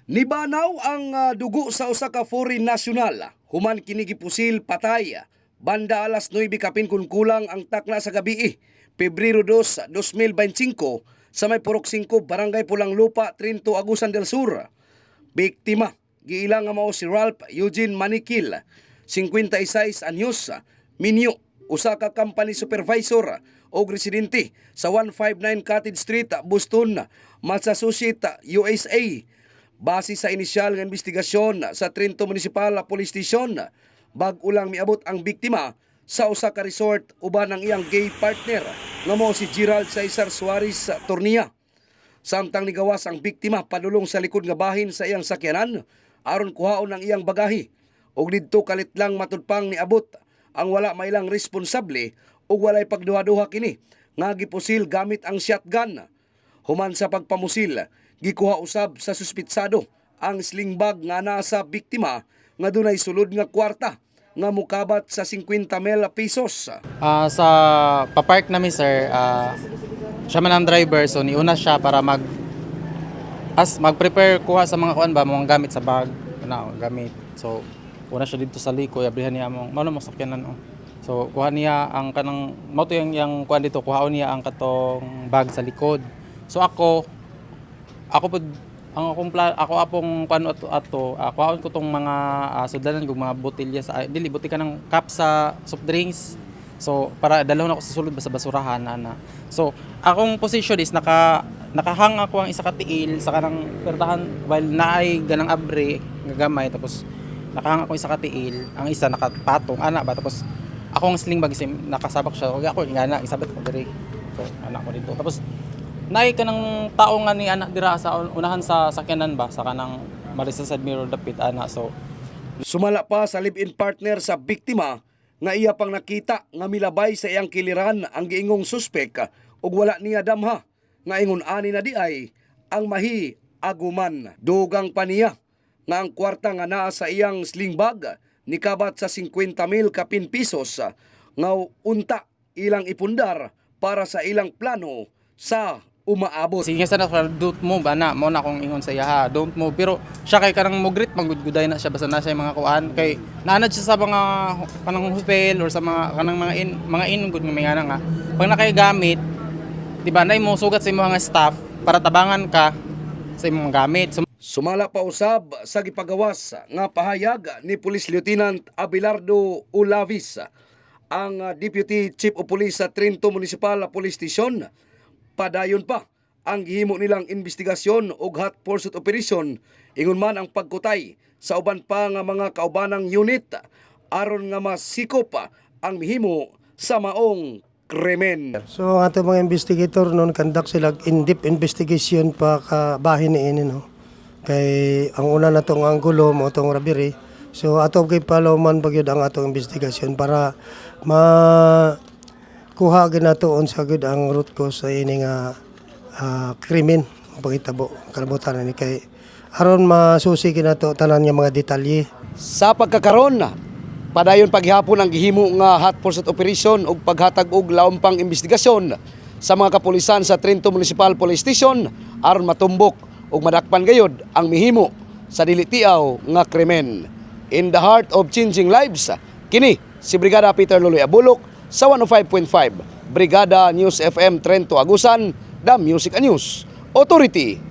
Nibanaw ang dugo sa usa ka foreign national. Human kini gipusil patay. Banda alas 9 kapin kun kulang ang takna sa gabi. Pebrero 2, 2025 sa may Purok 5, Barangay Pulang Lupa, Trinto, Agusan del Sur. Biktima, giilang nga mao si Ralph Eugene Manikil, 56 anyos, minyo, usa ka company supervisor o residente sa 159 Cottage Street, Boston, Massachusetts, USA. Base sa inisyal nga investigasyon sa Trinto Municipal Police Station, bag-o lang miabot ang biktima sa usa ka resort uban ang iyang gay partner nga mao si Gerald Cesar Suarez Tornia. Samtang nigawas ang biktima padulong sa likod nga bahin sa iyang sakyanan aron kuhaon ang iyang bagahe. Og didto kalit lang matudpang niabot ang wala mailang responsable ug walay pagduha-duha kini nga gipusil gamit ang shotgun. Human sa pagpamusil, gikuha usab sa suspitsado ang sling bag nga nasa biktima nga dunay sulod nga kwarta nga mukabat sa 50,000 pesos. Sa papark namin sir, siya man ang driver, so niuna siya para mag-prepare kuha sa mga kuan ba, mga gamit sa bag, gamit. So una siya dito sa liko, abrihan niya mo sakyanan. So kuha niya ang kanang moto yung kuan dito, kuhaon niya ang katong bag sa likod. So ako pud ako apong kuan ato kuhaon ko tong mga sudanan kung mga botelya sa dili buti ka ng cup sa soft drinks. So para dalawon ako sa sulod sa basurahan ana. So akong position is nakahang ako ang isa ka tiil sa kanang pertahan while naay ganang abre nga gamay, tapos nakahang ako isa ka tiil, ang isa nakapatong ana ba, tapos akong sling bag nakasabak siya. Ako nga isabit ko diri. So anak ko dito. Tapos naay kanang tao nga ni anak dira sa unahan sa sakyanan ba sa kanang Marisa Admiral dapit ana. So sumala pa sa live-in partner sa biktima nga iya pang nakita nga milabay sa iyang kiliran ang giingong suspek ug wala niya damha nga ingon ani na di ay ang mahi aguman. Dugang pa niya nga ang kwarta nga naa sa iyang sling bag nikabat sa 50,000 kapin pesos nga unta ilang ipundar para sa ilang plano sa umaabot. sige sana don't move ana mo na akong ingon sa iya ha, don't move, pero siya kay kanang mugrit manggudguday na siya basta na siya mga kuan kay naanad siya sa mga kanang hotel or sa mga kanang mga ingod nga may nga nga pag nakay gamit di ba nay mo sugat sa imong mga staff para tabangan ka sa imong gamit. So, Sumala pa usab sa gipagawas nga pahayag ni Police Lieutenant Abelardo Ulavis, ang Deputy Chief of Police sa Trinto Municipal Police Station. Padayon pa ang gihimo nilang investigasyon ug hot pursuit operation ingon man ang pagkutay sa uban pa nga mga kaubanang unit aron nga masikop ang mihimo sa maong krimen. So ato mga investigator noon conduct sila in-depth investigation pa ka bahin ni ini no. Kay ang una na tong anggulo mo tong robbery. So ato kay paloman pagyud ang atong investigasyon para kuha ginatoon sa gud ang root cause sa ini nga krimen pagitabo kalibutan ni kay aron masusi kinato tanan nga mga detalye. Sa pagkakaron, padayon paghihapon ang gihimo nga hot pursuit operation ug paghatag og laumpang investigasyon sa mga kapulisan sa Trinto Municipal Police Station aron matumbok ug madakpan gayud ang mihimo sa dili tiaw nga krimen. In the heart of changing lives, kini si Brigada Peter Luloy Abulok sa 105.5 Brigada News FM Trento Agusan, The Music and News Authority.